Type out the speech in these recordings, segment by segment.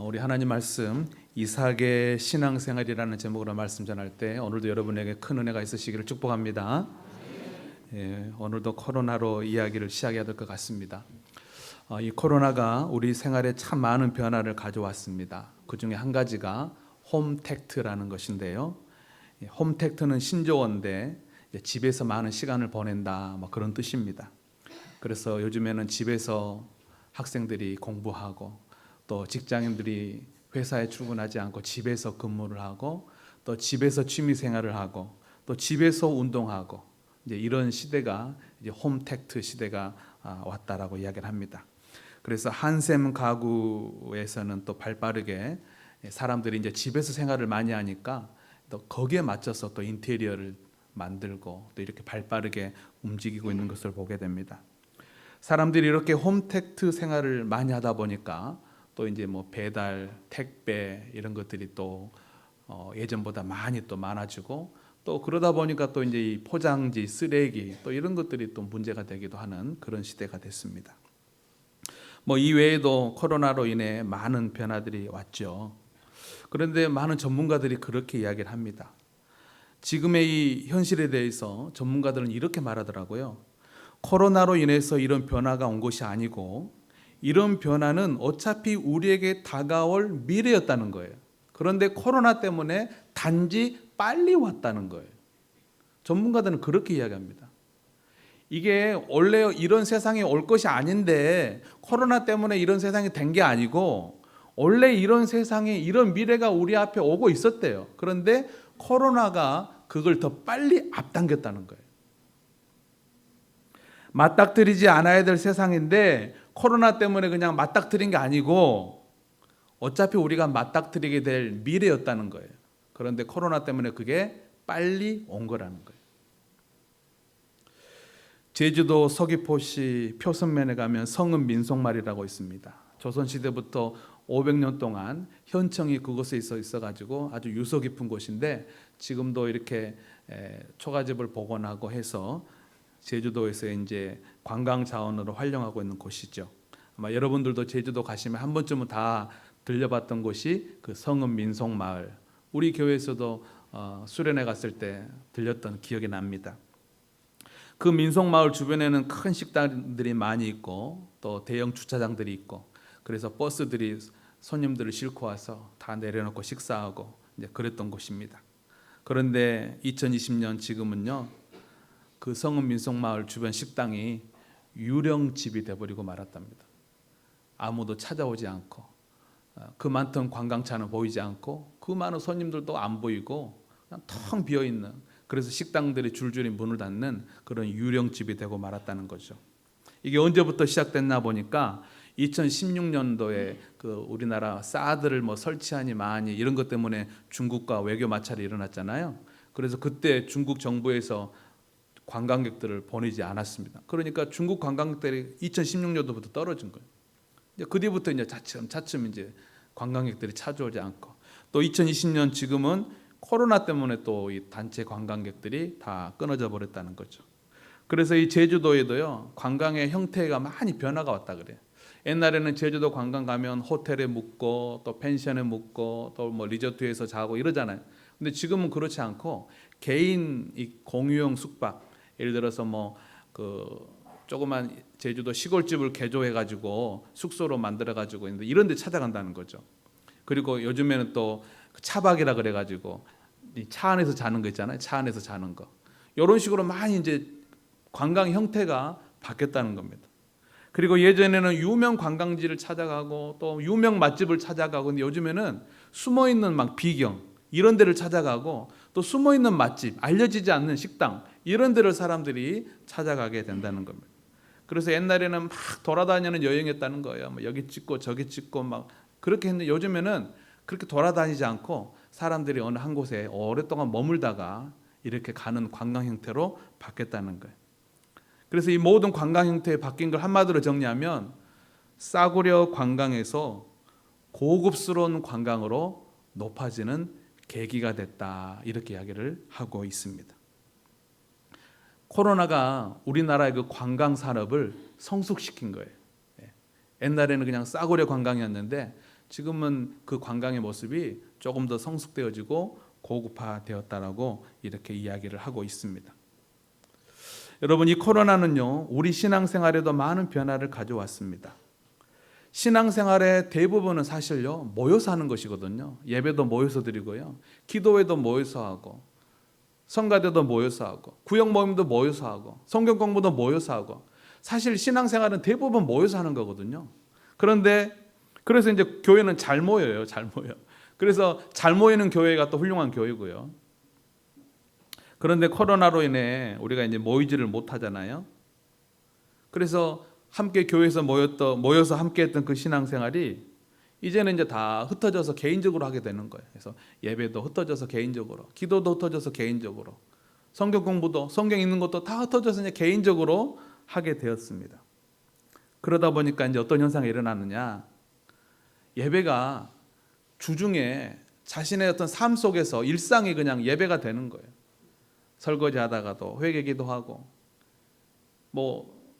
우리 하나님 말씀 이삭의 신앙생활이라는 제목으로 말씀 전할 때 오늘도 여러분에게 큰 은혜가 있으시기를 축복합니다. 오늘도 코로나로 이야기를 시작해야 될 것 같습니다. 이 코로나가 우리 생활에 참 많은 변화를 가져왔습니다. 그 중에 한 가지가 홈택트라는 것인데요. 홈택트는 신조어인데 집에서 많은 시간을 보낸다 그런 뜻입니다. 그래서 요즘에는 집에서 학생들이 공부하고 또 직장인들이 회사에 출근하지 않고 집에서 근무를 하고 또 집에서 취미 생활을 하고 또 집에서 운동하고 이제 이런 시대가 이제 홈택트 시대가 왔다라고 이야기를 합니다. 그래서 한샘 가구에서는 또 발빠르게 사람들이 이제 집에서 생활을 많이 하니까 또 거기에 맞춰서 또 인테리어를 만들고 또 이렇게 발빠르게 움직이고 있는 것을 보게 됩니다. 사람들이 이렇게 홈택트 생활을 많이 하다 보니까 또 이제 뭐 배달, 택배 이런 것들이 또 예전보다 많이 또 많아지고 또 그러다 보니까 또 이제 이 포장지, 쓰레기 또 이런 것들이 또 문제가 되기도 하는 그런 시대가 됐습니다. 뭐 이외에도 코로나로 인해 많은 변화들이 왔죠. 그런데 많은 전문가들이 그렇게 이야기를 합니다. 지금의 이 현실에 대해서 전문가들은 이렇게 말하더라고요. 코로나로 인해서 이런 변화가 온 것이 아니고 이런 변화는 어차피 우리에게 다가올 미래였다는 거예요. 그런데 코로나 때문에 단지 빨리 왔다는 거예요. 전문가들은 그렇게 이야기합니다. 이게 원래 이런 세상이 올 것이 아닌데 코로나 때문에 이런 세상이 된 게 아니고 원래 이런 세상에 이런 미래가 우리 앞에 오고 있었대요. 그런데 코로나가 그걸 더 빨리 앞당겼다는 거예요. 맞닥뜨리지 않아야 될 세상인데 코로나 때문에 그냥 맞닥뜨린 게 아니고 어차피 우리가 맞닥뜨리게 될 미래였다는 거예요. 그런데 코로나 때문에 그게 빨리 온 거라는 거예요. 제주도 서귀포시 표선면에 가면 성은 민속말이라고 있습니다. 조선시대부터 500년 동안 현청이 그곳에 있어가지고 아주 유서 깊은 곳인데 지금도 이렇게 초가집을 복원하고 해서 제주도에서 이제 관광 자원으로 활용하고 있는 곳이죠. 아마 여러분들도 제주도 가시면 한 번쯤은 다 들려봤던 곳이 그 성은 민속마을. 우리 교회에서도 수련회 갔을 때 들렸던 기억이 납니다. 그 민속마을 주변에는 큰 식당들이 많이 있고 또 대형 주차장들이 있고 그래서 버스들이 손님들을 싣고 와서 다 내려놓고 식사하고 이제 그랬던 곳입니다. 그런데 2020년 지금은요. 그 성은 민속마을 주변 식당이 유령집이 돼버리고 말았답니다. 아무도 찾아오지 않고 그 많던 관광차는 보이지 않고 그 많은 손님들도 안 보이고 그냥 텅 비어있는 그래서 식당들이 줄줄이 문을 닫는 그런 유령집이 되고 말았다는 거죠. 이게 언제부터 시작됐나 보니까 2016년도에 그 우리나라 사드를 뭐 설치하니 마니 이런 것 때문에 중국과 외교 마찰이 일어났잖아요. 그래서 그때 중국 정부에서 관광객들을 보내지 않았습니다. 그러니까 중국 관광객들이 2016년도부터 떨어진 거예요. 그 뒤부터 이제 차츰 이제 관광객들이 찾아오지 않고 또 2020년 지금은 코로나 때문에 또 이 단체 관광객들이 다 끊어져 버렸다는 거죠. 그래서 이 제주도에도요 관광의 형태가 많이 변화가 왔다 그래요. 옛날에는 제주도 관광 가면 호텔에 묵고 또 펜션에 묵고 또 뭐 리조트에서 자고 이러잖아요. 근데 지금은 그렇지 않고 개인 이 공유형 숙박 예를 들어서 뭐 그 조그만 제주도 시골집을 개조해 가지고 숙소로 만들어 가지고 있는데 이런 데 찾아간다는 거죠. 그리고 요즘에는 또 차박이라 그래 가지고 차 안에서 자는 거 있잖아요. 차 안에서 자는 거. 이런 식으로 많이 이제 관광 형태가 바뀌었다는 겁니다. 그리고 예전에는 유명 관광지를 찾아가고 또 유명 맛집을 찾아가고 근데 요즘에는 숨어 있는 막 비경 이런 데를 찾아가고 또 숨어 있는 맛집, 알려지지 않는 식당 이런 데를 사람들이 찾아가게 된다는 겁니다. 그래서 옛날에는 막 돌아다니는 여행했다는 거예요. 뭐 여기 찍고 저기 찍고 막 그렇게 했는데 요즘에는 그렇게 돌아다니지 않고 사람들이 어느 한 곳에 오랫동안 머물다가 이렇게 가는 관광 형태로 바뀌었다는 거예요. 그래서 이 모든 관광 형태에 바뀐 걸 한마디로 정리하면 싸구려 관광에서 고급스러운 관광으로 높아지는 계기가 됐다 이렇게 이야기를 하고 있습니다. 코로나가 우리나라의 그 관광 산업을 성숙시킨 거예요. 옛날에는 그냥 싸구려 관광이었는데 지금은 그 관광의 모습이 조금 더 성숙되어지고 고급화되었다라고 이렇게 이야기를 하고 있습니다. 여러분, 이 코로나는요, 우리 신앙생활에도 많은 변화를 가져왔습니다. 신앙생활의 대부분은 사실요, 모여서 하는 것이거든요. 예배도 모여서 드리고요, 기도회도 모여서 하고, 성가대도 모여서 하고, 구역 모임도 모여서 하고, 성경 공부도 모여서 하고, 사실 신앙생활은 대부분 모여서 하는 거거든요. 그래서 이제 교회는 잘 모여요. 그래서 잘 모이는 교회가 또 훌륭한 교회고요. 그런데 코로나로 인해 우리가 이제 모이지를 못하잖아요. 그래서 함께 교회에서 모여서 함께 했던 그 신앙생활이 이제는 이제 다 흩어져서 개인적으로 하게 되는 거예요. 그래서 예배도 흩어져서 개인적으로, 기도도 흩어져서 개인적으로, 성경 공부도, 성경 읽는 것도 다 흩어져서 이제 개인적으로 하게 되었습니다. 그러다 보니까 이제 어떤 현상이 일어나느냐, 예배가 주중에 자신의 어떤 삶 속에서 일상이 그냥 예배가 되는 거예요. 설거지 하다가도 회개기도 하고,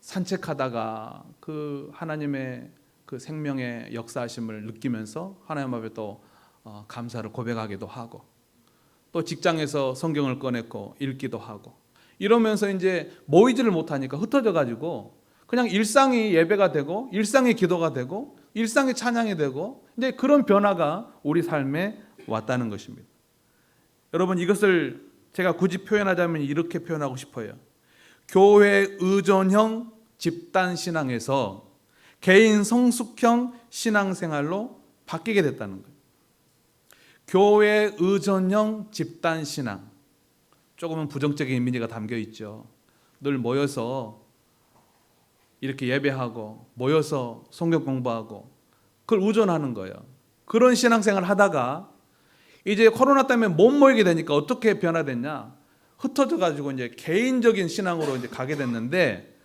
산책하다가 그 하나님의 그 생명의 역사하심을 느끼면서 하나님 앞에 또 감사를 고백하기도 하고, 또 직장에서 성경을 꺼내고 읽기도 하고, 이러면서 이제 모이지를 못하니까 흩어져 가지고 그냥 일상이 예배가 되고, 일상이 기도가 되고, 일상이 찬양이 되고, 이제 그런 변화가 우리 삶에 왔다는 것입니다. 여러분, 이것을 제가 굳이 표현하자면 이렇게 표현하고 싶어요. 교회 의존형 집단 신앙에서 개인 성숙형 신앙생활로 바뀌게 됐다는 거예요. 교회 의존형 집단 신앙, 조금은 부정적인 이미지가 담겨 있죠. 늘 모여서 이렇게 예배하고, 모여서 성경 공부하고, 그걸 의존하는 거예요. 그런 신앙생활을 하다가 이제 코로나 때문에 못 모이게 되니까 어떻게 변화됐냐? 흩어져 가지고 이제 개인적인 신앙으로 이제 가게 됐는데,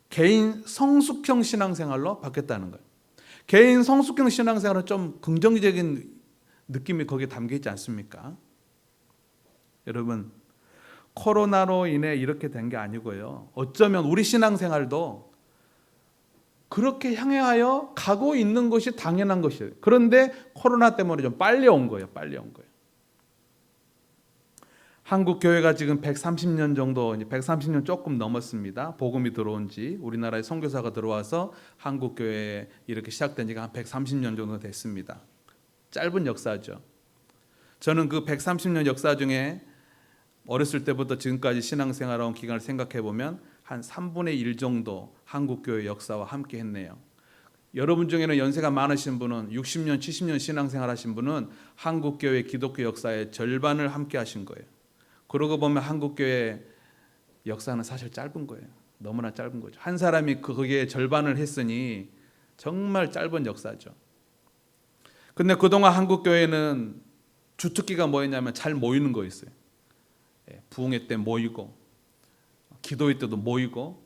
개인 성숙형 신앙생활로 바뀌었다는 거예요. 개인 성숙형 신앙생활은 좀 긍정적인 느낌이 거기에 담겨 있지 않습니까? 여러분, 코로나로 인해 이렇게 된 게 아니고요, 어쩌면 우리 신앙생활도 그렇게 향하여 가고 있는 것이 당연한 것이에요. 그런데 코로나 때문에 좀 빨리 온 거예요. 한국 교회가 지금 130년 정도, 130년 조금 넘었습니다. 복음이 들어온 지, 우리나라에 선교사가 들어와서 한국 교회에 이렇게 시작된 지가 한 130년 정도 됐습니다. 짧은 역사죠. 저는 그 130년 역사 중에 어렸을 때부터 지금까지 신앙생활한 기간을 생각해 보면 한 3분의 1 정도 한국 교회 역사와 함께 했네요. 여러분 중에는 연세가 많으신 분은 60년, 70년 신앙생활 하신 분은 한국 교회 기독교 역사의 절반을 함께 하신 거예요. 그러고 보면 한국 교회 역사는 사실 짧은 거예요. 너무나 짧은 거죠. 한 사람이 거기에 절반을 했으니 정말 짧은 역사죠. 근데 그동안 한국 교회는 주특기가 뭐였냐면 잘 모이는 거였어요. 부흥회 때 모이고, 기도회 때도 모이고,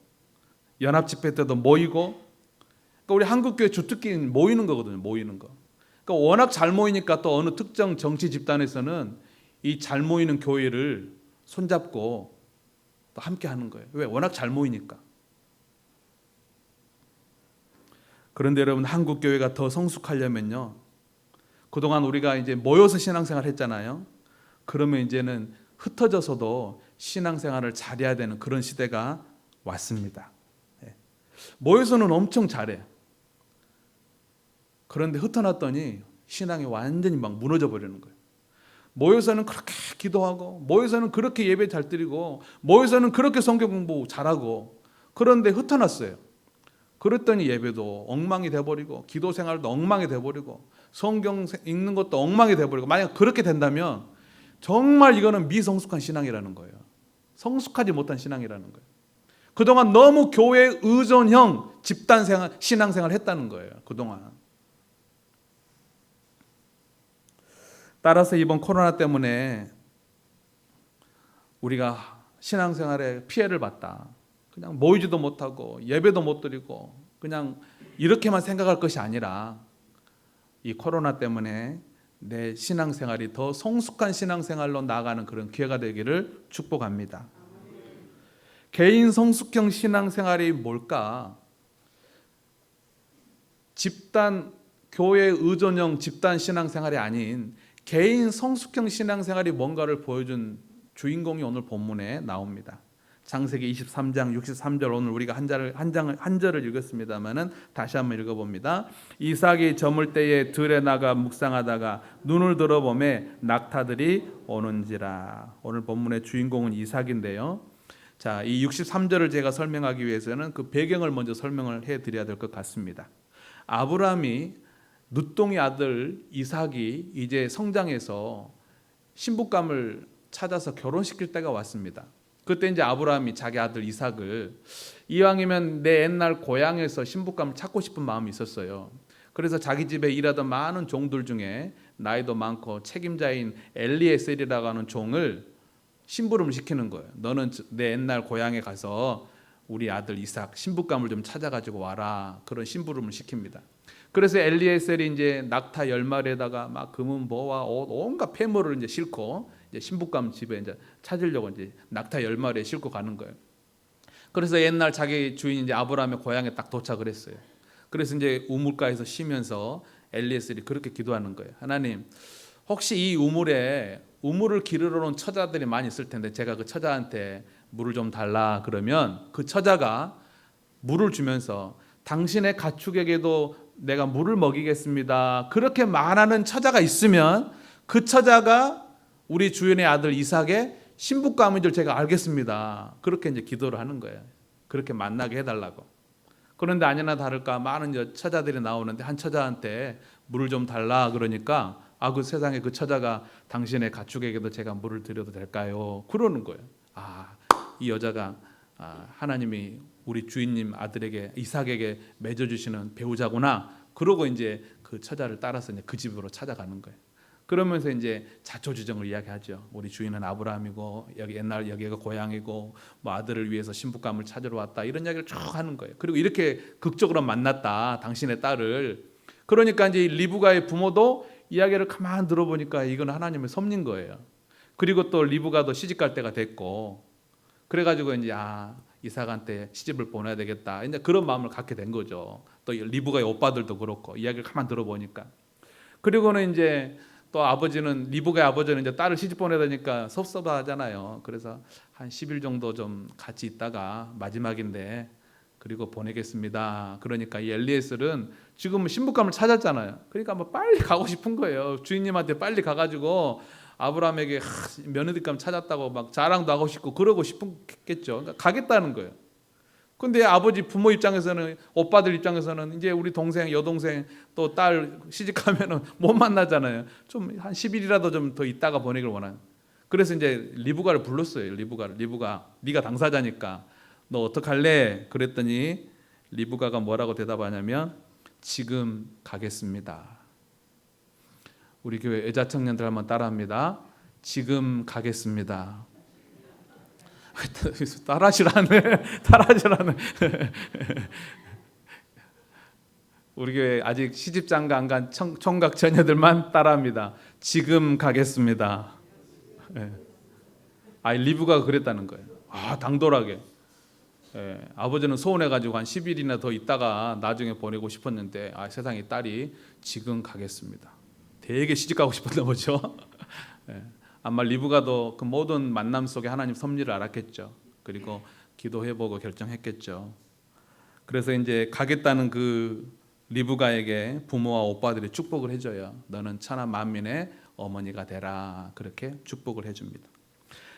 연합 집회 때도 모이고. 그러니까 우리 한국 교회 주특기는 모이는 거거든요. 모이는 거. 그러니까 워낙 잘 모이니까 또 어느 특정 정치 집단에서는 이 잘 모이는 교회를 손잡고 또 함께 하는 거예요. 왜? 워낙 잘 모이니까. 그런데 여러분, 한국 교회가 더 성숙하려면요, 그동안 우리가 이제 모여서 신앙생활 했잖아요. 그러면 이제는 흩어져서도 신앙생활을 잘해야 되는 그런 시대가 왔습니다. 모여서는 엄청 잘해. 그런데 흩어놨더니 신앙이 완전히 막 무너져 버리는 거예요. 모여서는 그렇게 기도하고, 모여서는 그렇게 예배 잘 드리고, 모여서는 그렇게 성경 공부 잘하고, 그런데 흩어놨어요. 그랬더니 예배도 엉망이 돼버리고, 기도 생활도 엉망이 돼버리고, 성경 읽는 것도 엉망이 돼버리고. 만약 그렇게 된다면 정말 이거는 미성숙한 신앙이라는 거예요. 성숙하지 못한 신앙이라는 거예요. 그동안 너무 교회 의존형 집단 신앙생활을 했다는 거예요. 그동안. 따라서 이번 코로나 때문에 우리가 신앙생활에 피해를 봤다. 그냥 모이지도 못하고 예배도 못 드리고 그냥 이렇게만 생각할 것이 아니라, 이 코로나 때문에 내 신앙생활이 더 성숙한 신앙생활로 나아가는 그런 기회가 되기를 축복합니다. 개인 성숙형 신앙생활이 뭘까? 집단 교회 의존형 집단 신앙생활이 아닌 개인 성숙형 신앙생활이 뭔가를 보여준 주인공이 오늘 본문에 나옵니다. 창세기 23장 63절, 오늘 우리가 한 절을 읽었습니다만은 다시 한번 읽어봅니다. 이삭이 저물 때에 들에 나가 묵상하다가 눈을 들어보매 낙타들이 오는지라. 오늘 본문의 주인공은 이삭인데요. 자, 이 63절을 제가 설명하기 위해서는 그 배경을 먼저 설명을 해드려야 될 것 같습니다. 아브라함이 늦둥이 아들 이삭이 이제 성장해서 신부감을 찾아서 결혼시킬 때가 왔습니다. 그때 이제 아브라함이 자기 아들 이삭을 이왕이면 내 옛날 고향에서 신부감을 찾고 싶은 마음이 있었어요. 그래서 자기 집에 일하던 많은 종들 중에 나이도 많고 책임자인 엘리에셀이라고 하는 종을 심부름을 시키는 거예요. 너는 내 옛날 고향에 가서 우리 아들 이삭 신부감을 좀 찾아가지고 와라. 그런 심부름을 시킵니다. 그래서 엘리에셀이 이제 낙타 10마리에다가 막 금은 보와 옷 온갖 폐물을 이제 싣고 이제 신부감 집에 이제 찾으려고 이제 낙타 10마리에 싣고 가는 거예요. 그래서 옛날 자기 주인 이제 아브라함의 고향에 딱 도착을 했어요. 그래서 이제 우물가에서 쉬면서 엘리에셀이 그렇게 기도하는 거예요. 하나님, 혹시 이 우물을 기르러 온 처자들이 많이 있을 텐데 제가 그 처자한테 물을 좀 달라 그러면 그 처자가 물을 주면서 당신의 가축에게도 내가 물을 먹이겠습니다. 그렇게 말하는 처자가 있으면 그 처자가 우리 주인의 아들 이삭의 신부감인 줄 제가 알겠습니다. 그렇게 이제 기도를 하는 거예요. 그렇게 만나게 해달라고. 그런데 아니나 다를까 많은 처자들이 나오는데 한 처자한테 물을 좀 달라 그러니까 그 세상에 그 처자가 당신의 가축에게도 제가 물을 드려도 될까요? 그러는 거예요. 이 여자가 하나님이 우리 주인님 아들에게 이삭에게 맺어주시는 배우자구나. 그러고 이제 그 처자를 따라서 이제 그 집으로 찾아가는 거예요. 그러면서 이제 자초지정을 이야기하죠. 우리 주인은 아브라함이고 옛날 여기가 고향이고 뭐 아들을 위해서 신부감을 찾으러 왔다 이런 이야기를 쭉 하는 거예요. 그리고 이렇게 극적으로 만났다 당신의 딸을. 그러니까 이제 리브가의 부모도 이야기를 가만 들어보니까 이건 하나님의 섭리인 거예요. 그리고 또 리브가도 시집갈 때가 됐고 그래가지고 이제 이삭한테 시집을 보내야 되겠다. 이제 그런 마음을 갖게 된 거죠. 또 리브가의 오빠들도 그렇고 이야기를 가만 들어보니까. 그리고는 이제 또 리브가의 아버지는 이제 딸을 시집 보내야 되니까 섭섭하잖아요. 그래서 한 10일 정도 좀 같이 있다가 마지막인데 그리고 보내겠습니다. 그러니까 이 엘리에셀은 지금 신부감을 찾았잖아요. 그러니까 뭐 빨리 가고 싶은 거예요. 주인님한테 빨리 가가지고 아브라함에게 며느리감 찾았다고 막 자랑도 하고 싶고 그러고 싶겠죠. 그러니까 가겠다는 거예요. 근데 부모 입장에서는 오빠들 입장에서는 이제 우리 동생 여동생 또 딸 시집가면은 못 만나잖아요. 좀 한 10일이라도 좀 더 있다가 보내길 원하는. 그래서 이제 리브가를 불렀어요. 리브가 네가 당사자니까 너 어떡할래? 그랬더니 리브가가 뭐라고 대답하냐면 지금 가겠습니다. 우리 교회 여자 청년들 한번 따라합니다. 지금 가겠습니다. 따라하시라네. 우리 교회 아직 시집장가 안 간 총각 처녀들만 따라합니다. 지금 가겠습니다. 리브가가 그랬다는 거예요. 당돌하게. 아버지는 소원해가지고 한 10일이나 더 있다가 나중에 보내고 싶었는데 세상에 딸이 지금 가겠습니다. 되게 시집가고 싶었나 보죠. 아마 리브가도 그 모든 만남 속에 하나님 섭리를 알았겠죠. 그리고 기도해보고 결정했겠죠. 그래서 이제 가겠다는 그 리브가에게 부모와 오빠들이 축복을 해줘요. 너는 천하 만민의 어머니가 되라. 그렇게 축복을 해줍니다.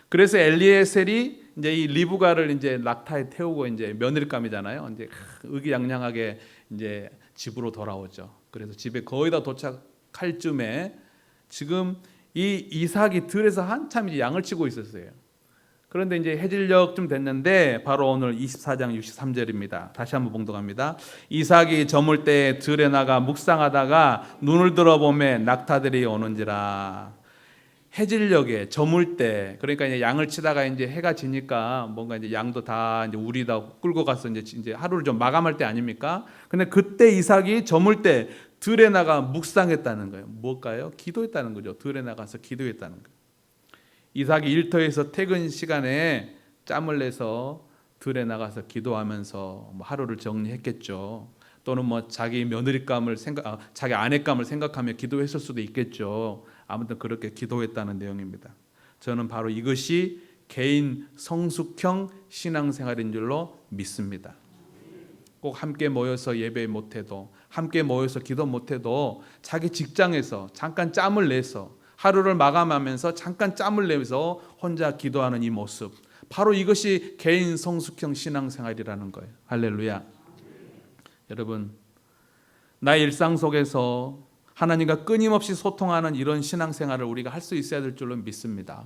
그래서 엘리에셀이 이제 이 리브가를 이제 낙타에 태우고 이제 며느리감이잖아요. 이제 의기양양하게 이제 집으로 돌아오죠. 그래서 집에 거의 다 도착할 쯤에 지금 이 이삭이 들에서 한참 이제 양을 치고 있었어요. 그런데 이제 해질녘쯤 됐는데 바로 오늘 24장 63절입니다. 다시 한번 봉독합니다. 이삭이 저물 때 들에 나가 묵상하다가 눈을 들어보매 낙타들이 오는지라. 해질녘에 저물 때 그러니까 이제 양을 치다가 이제 해가 지니까 뭔가 이제 양도 다 이제 우리 다 끌고 가서 이제 하루를 좀 마감할 때 아닙니까? 근데 그때 이삭이 저물 때 들에 나가 묵상했다는 거예요. 뭘까요? 기도했다는 거죠. 들에 나가서 기도했다는 거예요. 이삭이 일터에서 퇴근 시간에 짬을 내서 들에 나가서 기도하면서 하루를 정리했겠죠. 또는 뭐 자기 며느리감을 자기 아내감을 생각하며 기도했을 수도 있겠죠. 아무튼 그렇게 기도했다는 내용입니다. 저는 바로 이것이 개인 성숙형 신앙생활인 줄로 믿습니다. 꼭 함께 모여서 예배 못해도, 함께 모여서 기도 못해도 자기 직장에서 잠깐 짬을 내서, 하루를 마감하면서 잠깐 짬을 내서 혼자 기도하는 이 모습, 바로 이것이 개인 성숙형 신앙생활이라는 거예요. 할렐루야. 여러분, 나의 일상 속에서 하나님과 끊임없이 소통하는 이런 신앙생활을 우리가 할 수 있어야 될 줄로 믿습니다.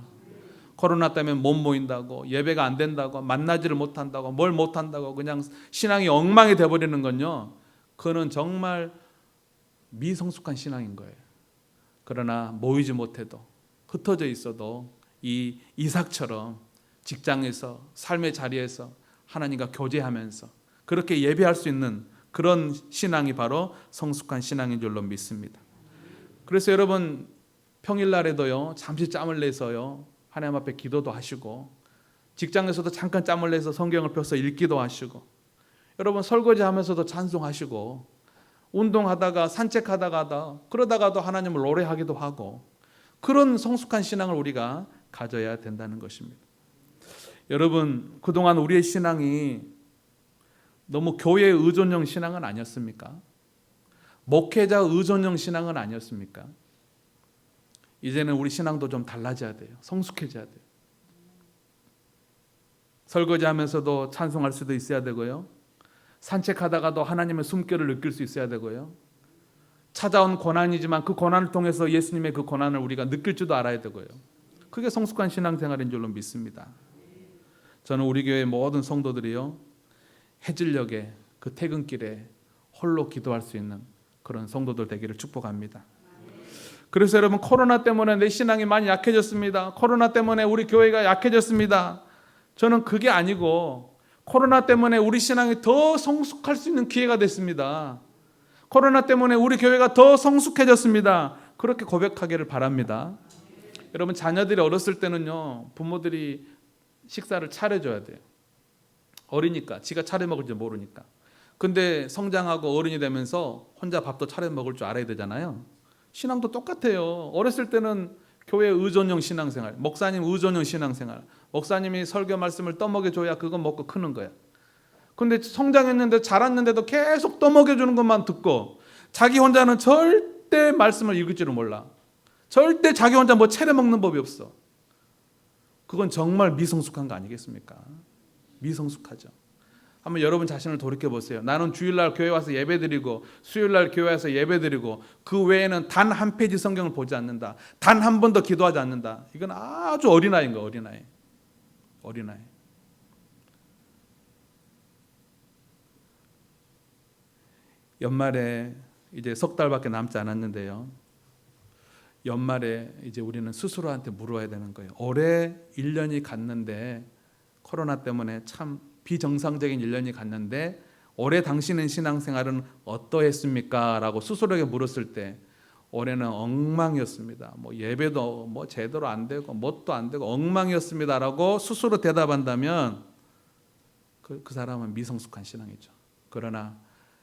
코로나 때문에 못 모인다고, 예배가 안 된다고, 만나지를 못한다고, 뭘 못한다고 그냥 신앙이 엉망이 돼버리는 건요, 그거는 정말 미성숙한 신앙인 거예요. 그러나 모이지 못해도, 흩어져 있어도 이 이삭처럼 직장에서, 삶의 자리에서 하나님과 교제하면서 그렇게 예배할 수 있는 그런 신앙이 바로 성숙한 신앙인 줄로 믿습니다. 그래서 여러분, 평일날에도요, 잠시 짬을 내서요, 하나님 앞에 기도도 하시고, 직장에서도 잠깐 짬을 내서 성경을 펴서 읽기도 하시고, 여러분 설거지하면서도 찬송하시고, 운동하다가 산책하다가도, 그러다가도 하나님을 노래하기도 하고, 그런 성숙한 신앙을 우리가 가져야 된다는 것입니다. 여러분, 그동안 우리의 신앙이 너무 교회 의존형 신앙은 아니었습니까? 목회자 의존형 신앙은 아니었습니까? 이제는 우리 신앙도 좀 달라져야 돼요. 성숙해져야 돼요. 설거지하면서도 찬송할 수도 있어야 되고요, 산책하다가도 하나님의 숨결을 느낄 수 있어야 되고요, 찾아온 고난이지만 그 고난을 통해서 예수님의 그 고난을 우리가 느낄 줄도 알아야 되고요. 그게 성숙한 신앙생활인 줄로 믿습니다. 저는 우리 교회 모든 성도들이요, 해질녘에 그 퇴근길에 홀로 기도할 수 있는 그런 성도들 되기를 축복합니다. 그래서 여러분, 코로나 때문에 내 신앙이 많이 약해졌습니다, 코로나 때문에 우리 교회가 약해졌습니다, 저는 그게 아니고 코로나 때문에 우리 신앙이 더 성숙할 수 있는 기회가 됐습니다. 코로나 때문에 우리 교회가 더 성숙해졌습니다. 그렇게 고백하기를 바랍니다. 여러분, 자녀들이 어렸을 때는요, 부모들이 식사를 차려줘야 돼요. 어리니까, 지가 차려 먹을 줄 모르니까. 근데 성장하고 어른이 되면서 혼자 밥도 차려 먹을 줄 알아야 되잖아요. 신앙도 똑같아요. 어렸을 때는 교회 의존형 신앙생활, 목사님 의존형 신앙생활, 목사님이 설교 말씀을 떠먹여줘야 그거 먹고 크는 거야. 근데 성장했는데 자랐는데도 계속 떠먹여주는 것만 듣고 자기 혼자는 절대 말씀을 읽을 줄을 몰라. 절대 자기 혼자 뭐 차려 먹는 법이 없어. 그건 정말 미성숙한 거 아니겠습니까? 미성숙하죠. 한번 여러분 자신을 돌이켜보세요. 나는 주일날 교회 와서 예배드리고, 수요일날 교회 와서 예배드리고, 그 외에는 단 한 페이지 성경을 보지 않는다, 단 한 번도 기도하지 않는다. 이건 아주 어린아이인 거예요. 어린아이. 연말에 이제 석 달밖에 남지 않았는데요, 연말에 이제 우리는 스스로한테 물어야 되는 거예요. 올해 1년이 갔는데, 코로나 때문에 참 비정상적인 1년이 갔는데 올해 당신의 신앙생활은 어떠했습니까? 라고 스스로에게 물었을 때 올해는 엉망이었습니다. 뭐 예배도 뭐 제대로 안 되고 뭣도 안 되고 엉망이었습니다 라고 스스로 대답한다면 그 사람은 미성숙한 신앙이죠. 그러나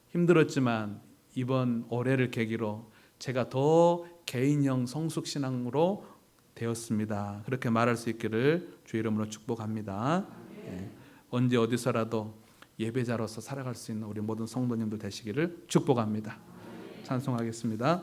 힘들었지만 이번 올해를 계기로 제가 더 개인형 성숙신앙으로 되었습니다, 그렇게 말할 수 있기를 주의 이름으로 축복합니다. 네. 언제 어디서라도 예배자로서 살아갈 수 있는 우리 모든 성도님들 되시기를 축복합니다. 찬송하겠습니다.